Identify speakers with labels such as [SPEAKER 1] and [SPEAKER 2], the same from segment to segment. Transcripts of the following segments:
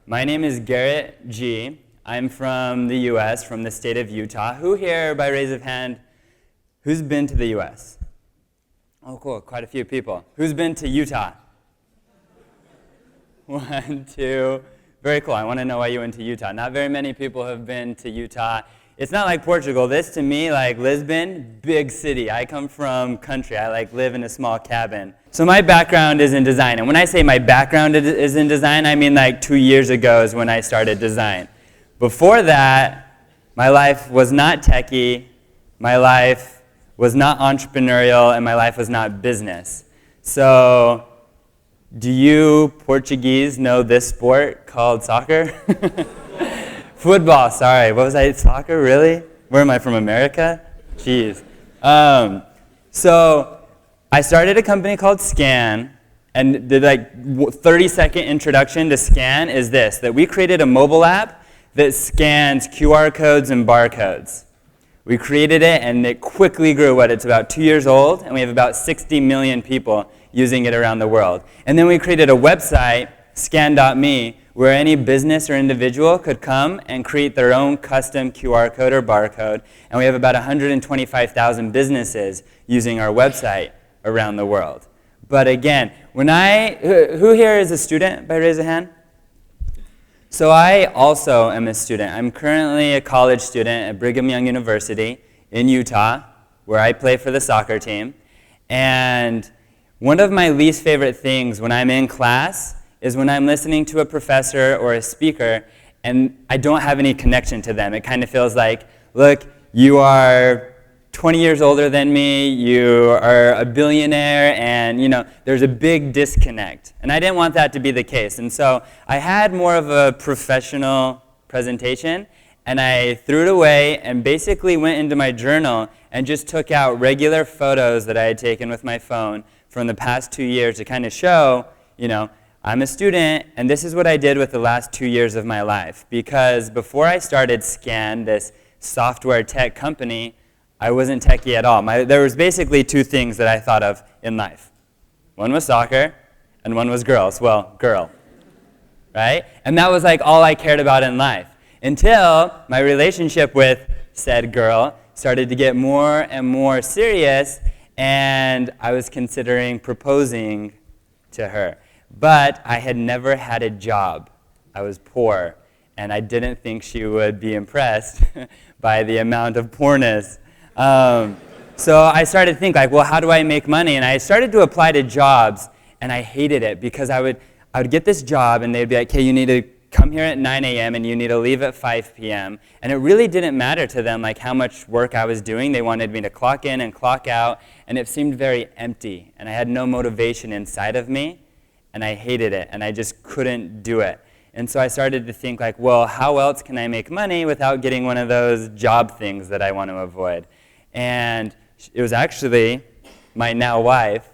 [SPEAKER 1] My name is Garrett G. I'm from the U.S., from the state of Utah. Who here, by raise of hand, who's been to the U.S.? Oh, cool, quite a few people. Who's been to Utah? 1, 2, very cool. I want to know why you went to Utah. Not very many people have been to Utah. It's not like Portugal. This, to me, like Lisbon, big city. I come from country. I live in a small cabin. So my background is in design. And when I say my background is in design, I mean like 2 years ago is when I started design. Before that, my life was not techie, my life was not entrepreneurial, and my life was not business. So, do you Portuguese know this sport called soccer? Football, sorry. What was I? Soccer, really? Where am I, from America? Jeez. So, I started a company called Scan, and the 30-second introduction to Scan is this, that we created a mobile app that scans QR codes and barcodes. We created it, and it quickly grew. It's about 2 years old, and we have about 60 million people using it around the world. And then we created a website, scan.me, where any business or individual could come and create their own custom QR code or barcode. And we have about 125,000 businesses using our website around the world. But again, who here is a student, by raise of hand? So I also am a student. I'm currently a college student at Brigham Young University in Utah, where I play for the soccer team. And one of my least favorite things when I'm in class is when I'm listening to a professor or a speaker and I don't have any connection to them. It kind of feels like, look, you are 20 years older than me, you are a billionaire, and there's a big disconnect. And I didn't want that to be the case. And so I had more of a professional presentation, and I threw it away and basically went into my journal and just took out regular photos that I had taken with my phone from the past 2 years to kind of show, I'm a student, and this is what I did with the last 2 years of my life. Because before I started Scan, this software tech company, I wasn't techie at all. There was basically two things that I thought of in life. One was soccer, and one was girls. Well, girl, right? And that was all I cared about in life. Until my relationship with said girl started to get more and more serious, and I was considering proposing to her. But I had never had a job. I was poor, and I didn't think she would be impressed by the amount of poorness. So I started to think well, how do I make money? And I started to apply to jobs, and I hated it because I would get this job, and they'd be like, okay, you need to come here at 9 a.m. and you need to leave at 5 p.m. And it really didn't matter to them how much work I was doing. They wanted me to clock in and clock out, and it seemed very empty, and I had no motivation inside of me, and I hated it, and I just couldn't do it. And so I started to think well, how else can I make money without getting one of those job things that I want to avoid? And it was actually my now wife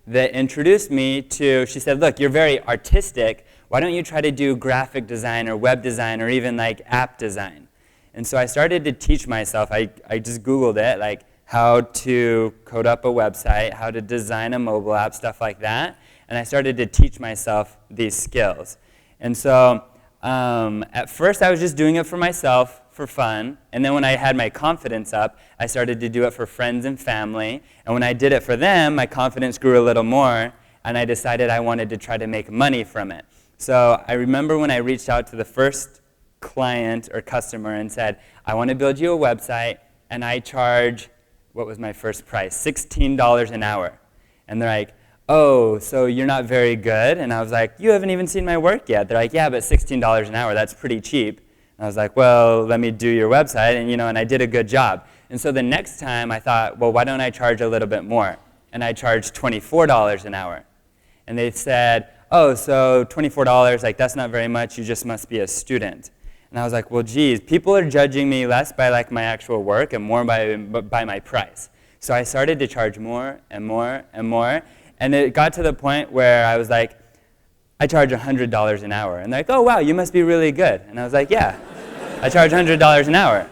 [SPEAKER 1] that introduced me to, she said, look, you're very artistic. Why don't you try to do graphic design or web design or even app design? And so I started to teach myself. I just Googled it, how to code up a website, how to design a mobile app, stuff like that. And I started to teach myself these skills. And so at first I was just doing it for myself, for fun. And then when I had my confidence up, I started to do it for friends and family. And when I did it for them, my confidence grew a little more, and I decided I wanted to try to make money from it. So I remember when I reached out to the first client or customer and said, I want to build you a website, and I charge, what was my first price? $16 an hour. And they're like, oh, so you're not very good? And I was like, you haven't even seen my work yet. They're like, yeah, but $16 an hour, that's pretty cheap. And I was like, well, let me do your website, and I did a good job. And so the next time I thought, well, why don't I charge a little bit more? And I charged $24 an hour. And they said, oh, so $24, that's not very much, you just must be a student. And I was like, well, geez, people are judging me less by my actual work and more by my price. So I started to charge more and more and more. And it got to the point where I was like, I charge $100 an hour. And they're like, oh, wow, you must be really good. And I was like, yeah, I charge $100 an hour.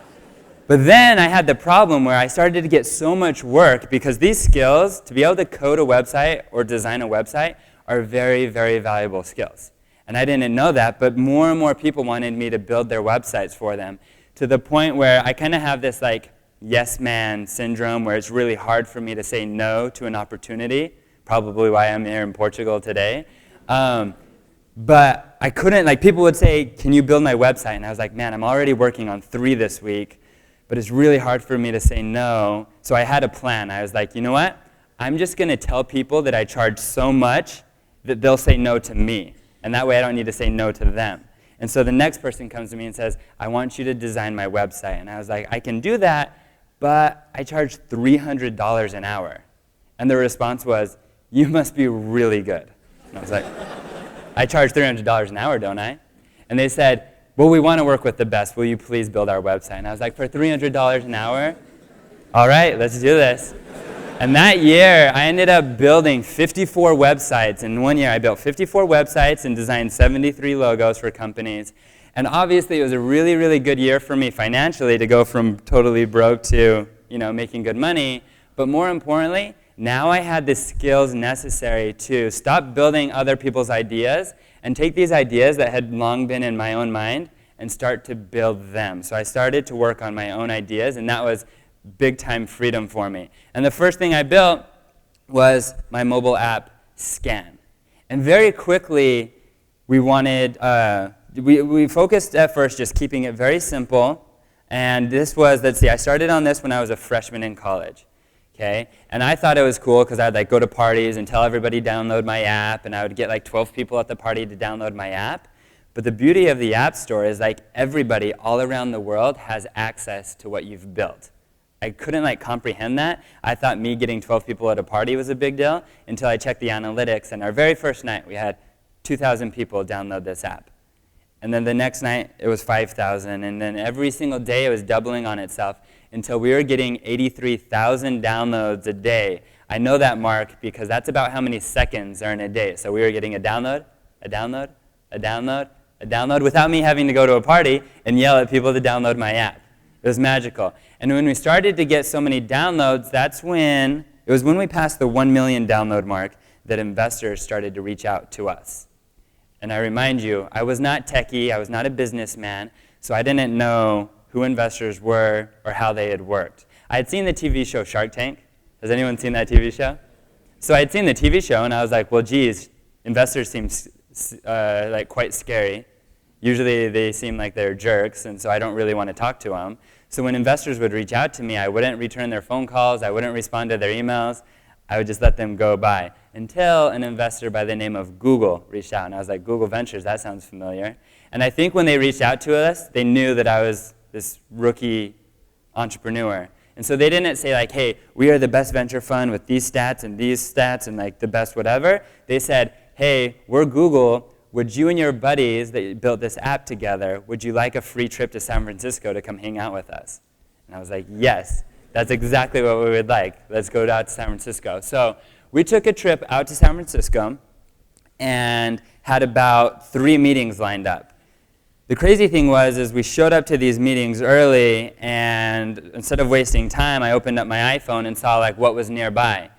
[SPEAKER 1] But then I had the problem where I started to get so much work because these skills, to be able to code a website or design a website, are very, very valuable skills. And I didn't know that, but more and more people wanted me to build their websites for them, to the point where I kind of have this like yes man syndrome where it's really hard for me to say no to an opportunity, probably why I'm here in Portugal today. But I couldn't, like people would say, can you build my website? And I was like, man, I'm already working on 3 this week, but it's really hard for me to say no. So I had a plan. I was like, you know what? I'm just going to tell people that I charge so much that they'll say no to me. And that way I don't need to say no to them. And so the next person comes to me and says, I want you to design my website. And I was like, I can do that, but I charge $300 an hour. And the response was, you must be really good. And I was like, I charge $300 an hour, don't I? And they said, well, we want to work with the best. Will you please build our website? And I was like, for $300 an hour? All right, let's do this. And that year, I ended up building 54 websites. In 1 year, I built 54 websites and designed 73 logos for companies. And obviously, it was a really, really good year for me financially to go from totally broke to, making good money. But more importantly, now I had the skills necessary to stop building other people's ideas and take these ideas that had long been in my own mind and start to build them. So I started to work on my own ideas, and that was big-time freedom for me. And the first thing I built was my mobile app, Scan. And very quickly, we focused at first just keeping it very simple. And this was, I started on this when I was a freshman in college. Okay? And I thought it was cool because I'd go to parties and tell everybody to download my app, and I would get 12 people at the party to download my app. But the beauty of the App Store is everybody all around the world has access to what you've built. I couldn't comprehend that. I thought me getting 12 people at a party was a big deal until I checked the analytics, and our very first night we had 2,000 people download this app. And then the next night it was 5,000, and then every single day it was doubling on itself until we were getting 83,000 downloads a day. I know that mark because that's about how many seconds are in a day. So we were getting a download, a download, a download, a download without me having to go to a party and yell at people to download my app. It was magical. And when we started to get so many downloads, it was when we passed the 1 million download mark that investors started to reach out to us. And I remind you, I was not techie, I was not a businessman, so I didn't know who investors were or how they had worked. I had seen the TV show Shark Tank. Has anyone seen that TV show? So I had seen the TV show, and I was like, well, geez, investors seem quite scary. Usually they seem like they're jerks, and so I don't really want to talk to them. So when investors would reach out to me, I wouldn't return their phone calls, I wouldn't respond to their emails, I would just let them go by. Until an investor by the name of Google reached out, and I was like, Google Ventures, that sounds familiar. And I think when they reached out to us, they knew that I was this rookie entrepreneur. And so they didn't say hey, we are the best venture fund with these stats and the best whatever. They said, hey, we're Google. Would you and your buddies that built this app together, would you like a free trip to San Francisco to come hang out with us? And I was like, yes, that's exactly what we would like. Let's go out to San Francisco. So we took a trip out to San Francisco and had about 3 meetings lined up. The crazy thing was we showed up to these meetings early, and instead of wasting time, I opened up my iPhone and saw what was nearby.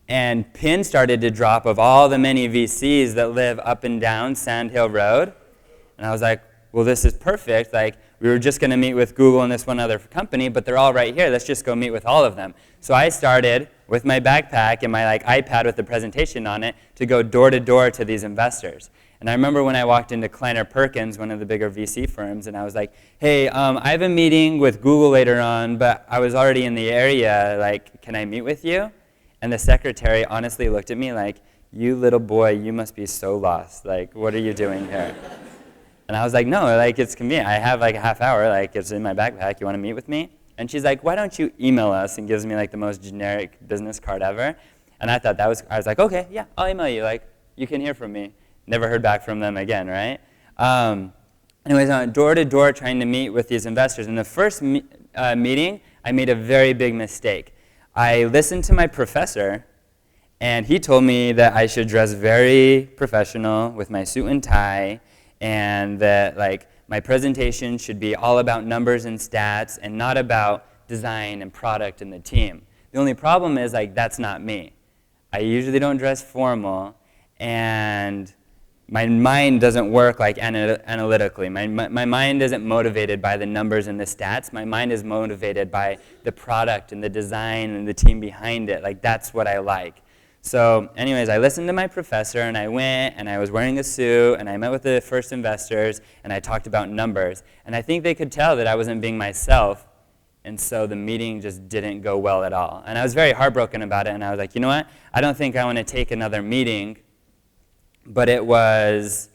[SPEAKER 1] And pins started to drop of all the many VCs that live up and down Sand Hill Road. And I was like, well, this is perfect. We were just going to meet with Google and this one other company, but they're all right here. Let's just go meet with all of them. So I started with my backpack and my iPad with the presentation on it to go door to door to these investors. And I remember when I walked into Kleiner Perkins, one of the bigger VC firms, and I was like, hey, I have a meeting with Google later on, but I was already in the area. Can I meet with you? And the secretary honestly looked at me like, you little boy, you must be so lost. What are you doing here? And I was like, no, it's convenient. I have a half hour, it's in my backpack. You want to meet with me? And she's like, why don't you email us? And gives me the most generic business card ever. And I thought I was like, okay, yeah, I'll email you. You can hear from me. Never heard back from them again, right? Anyways, I went door to door trying to meet with these investors. In the first meeting, I made a very big mistake. I listened to my professor, and he told me that I should dress very professional with my suit and tie, and that my presentation should be all about numbers and stats and not about design and product and the team. The only problem is that's not me. I usually don't dress formal, and my mind doesn't work like analytically. My mind isn't motivated by the numbers and the stats. My mind is motivated by the product and the design and the team behind it. Like, that's what I like. So anyways, I listened to my professor, and I went, and I was wearing a suit, and I met with the first investors, and I talked about numbers. And I think they could tell that I wasn't being myself, and so the meeting just didn't go well at all. And I was very heartbroken about it, and I was like, you know what? I don't think I want to take another meeting. But it was,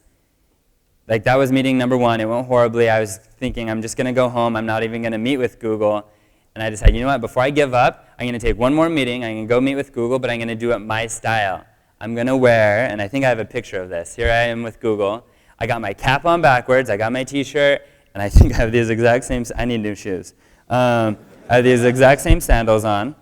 [SPEAKER 1] like, that was meeting number one. It went horribly. I was thinking, I'm just going to go home. I'm not even going to meet with Google. And I decided, you know what? Before I give up, I'm going to take one more meeting. I'm going to go meet with Google, but I'm going to do it my style. I'm going to wear, and I think I have a picture of this. Here I am with Google. I got my cap on backwards. I got my T-shirt, and I think I have these exact same, I need new shoes. I have these exact same sandals on.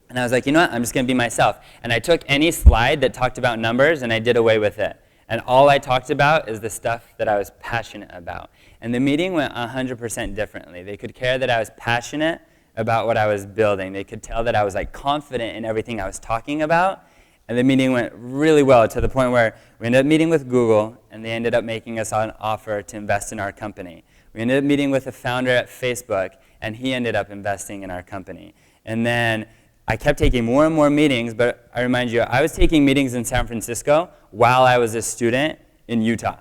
[SPEAKER 1] And I was like, you know what, I'm just going to be myself. And I took any slide that talked about numbers, and I did away with it. And all I talked about is the stuff that I was passionate about. And the meeting went 100% differently. They could care that I was passionate about what I was building. They could tell that I was like confident in everything I was talking about. And the meeting went really well, to the point where we ended up meeting with Google, and they ended up making us an offer to invest in our company. We ended up meeting with the founder at Facebook, and he ended up investing in our company. And then I kept taking more and more meetings, but I remind you, I was taking meetings in San Francisco while I was a student in Utah.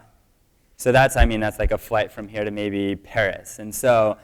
[SPEAKER 1] So that's like a flight from here to maybe Paris. And so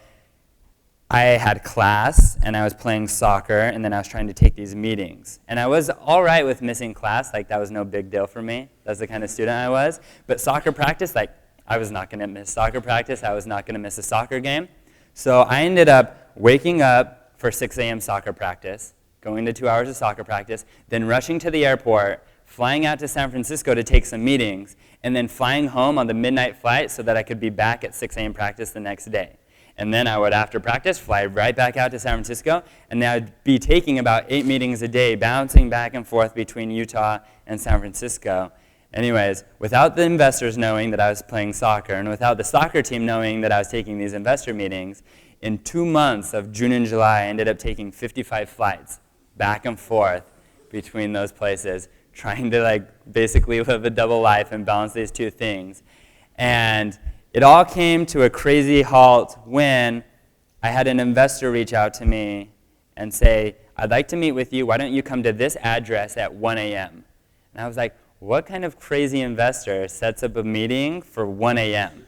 [SPEAKER 1] I had class, and I was playing soccer, and then I was trying to take these meetings. And I was all right with missing class. Like, that was no big deal for me. That's the kind of student I was. But soccer practice, like, I was not going to miss soccer practice. I was not going to miss a soccer game. So I ended up waking up for 6 a.m. soccer practice, going to 2 hours of soccer practice, then rushing to the airport, flying out to San Francisco to take some meetings, and then flying home on the midnight flight so that I could be back at 6 a.m. practice the next day. And then I would, after practice, fly right back out to San Francisco, and then I'd be taking about 8 meetings a day, bouncing back and forth between Utah and San Francisco. Anyways, without the investors knowing that I was playing soccer, and without the soccer team knowing that I was taking these investor meetings, in 2 months of June and July, I ended up taking 55 flights back and forth between those places, trying to like basically live a double life and balance these two things. And it all came to a crazy halt when I had an investor reach out to me and say, I'd like to meet with you. Why don't you come to this address at 1 a.m.? And I was like, what kind of crazy investor sets up a meeting for 1 a.m.?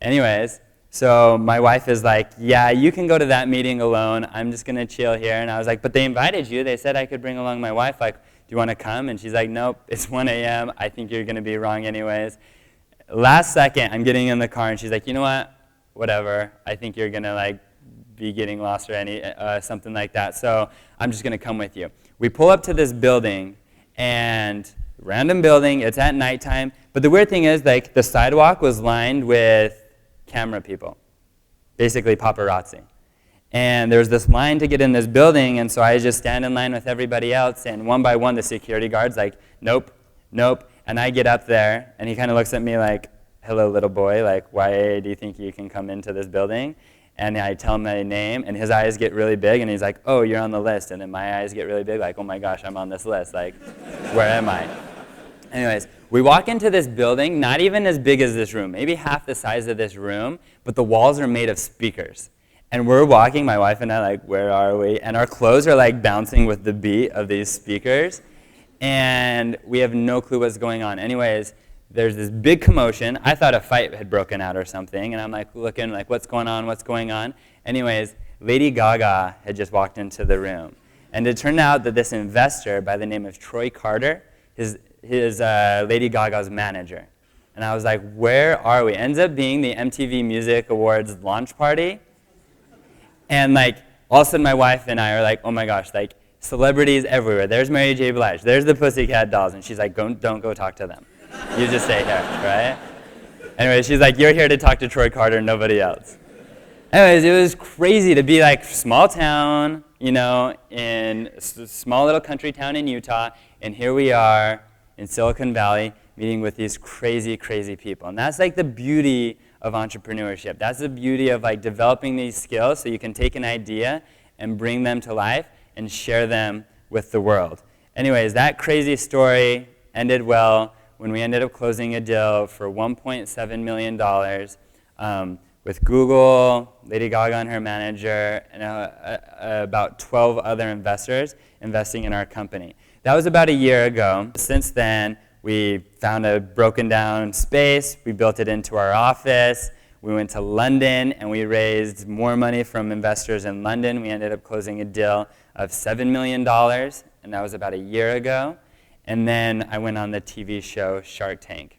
[SPEAKER 1] Anyways, so my wife is like, yeah, you can go to that meeting alone. I'm just going to chill here. And I was like, but they invited you. They said I could bring along my wife. Like, do you want to come? And she's like, nope, it's 1 a.m. I think you're going to be wrong anyways. Last second, I'm getting in the car, and she's like, you know what? Whatever. I think you're going to like be getting lost or something like that. So I'm just going to come with you. We pull up to this building, and random building. It's at nighttime. But the weird thing is, like, the sidewalk was lined with camera people, basically paparazzi. And there was this line to get in this building, and so I just stand in line with everybody else, and one by one the security guard's like, nope, nope. And I get up there, and he kind of looks at me like, hello, little boy, like, why do you think you can come into this building? And I tell him my name, and his eyes get really big, and he's like, oh, you're on the list. And then my eyes get really big, like, oh my gosh, I'm on this list. Like, where am I? Anyways, we walk into this building, not even as big as this room, maybe half the size of this room, but the walls are made of speakers. And we're walking, my wife and I, like, where are we? And our clothes are, like, bouncing with the beat of these speakers. And we have no clue what's going on. Anyways, there's this big commotion. I thought a fight had broken out or something. And I'm, like, looking, like, what's going on, what's going on? Anyways, Lady Gaga had just walked into the room. And it turned out that this investor by the name of Troy Carter, his Lady Gaga's manager. And I was like, where are we? Ends up being the MTV Music Awards launch party. And like, all of a sudden my wife and I are like, oh my gosh, like celebrities everywhere. There's Mary J. Blige. There's the Pussycat Dolls. And she's like, don't go talk to them. You just stay here, right? Anyway, she's like, you're here to talk to Troy Carter, nobody else. Anyways, it was crazy to be like small town, you know, in a small little country town in Utah. And here we are in Silicon Valley meeting with these crazy, crazy people. And that's like the beauty of entrepreneurship. That's the beauty of like developing these skills so you can take an idea and bring them to life and share them with the world. Anyways, that crazy story ended well when we ended up closing a deal for $1.7 million with Google, Lady Gaga and her manager, and about 12 other investors investing in our company. That was about a year ago. Since then, we found a broken down space, we built it into our office, we went to London and we raised more money from investors in London. We ended up closing a deal of $7 million, and that was about a year ago. And then I went on the TV show Shark Tank.